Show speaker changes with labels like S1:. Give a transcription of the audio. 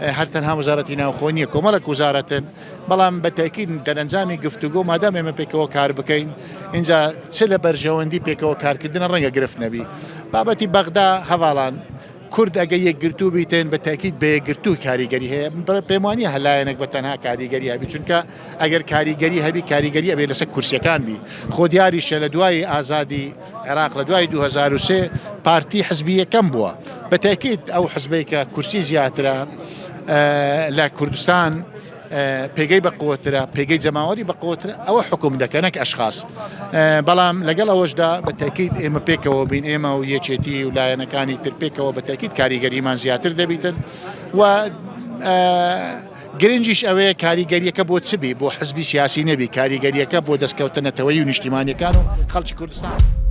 S1: هەر تەنها وەزارەتی ناوخۆ نییە کۆمەڵک وزارەتن بەڵام بەتاکید دەرەنجامی گفتوگۆ مادام ئێمە پێکەوە کار بکەین اینجا چ لە بەرژەوەندی پێکەوە کارکردنە ڕەنگە گرفت نەبی بابەتی بەغدا هەواڵان کورد ئەگە یەکگرتوو بیتێن بە تاکید بە یەکگرتوو کاریگەری هەیە پێم وانیە هەلایەنێک بە تەنها کاریگەری هەبی چونکە ئەگەر کاریگەری هەبی کاریگەری ئەبێ لەسەر کورسیەکان بی خۆ دیاریشە لە دوای ئازادی عێراق لە دوای 2003 پارتی حزبی یەکەم بووە بە تاکید ئەو حزبەی کە کورسی زیاترە لە کوردستان پێگەی بە قوترە پێگەی جەماوەری بە قوترە ئەوە حکوم دەکەنەک ئەشخاص بەڵام لەگەڵ ئەوەشدا بە تاکید ئێمە پێکەوە بین ئێمە و یەکێتی و لایەنەکانی تر پێکەوە بە تاکید کاریگەریمان زیاتر دەبیتن و گرنگیش ئەوەیە کاریگەریەکە بۆ چبی بۆ حزبی سیاسی نەبی کاریگەریەکە بۆ دەستکەوتنەتەوەی و نیشتیمانیەکان و خەڵکی کوردستان.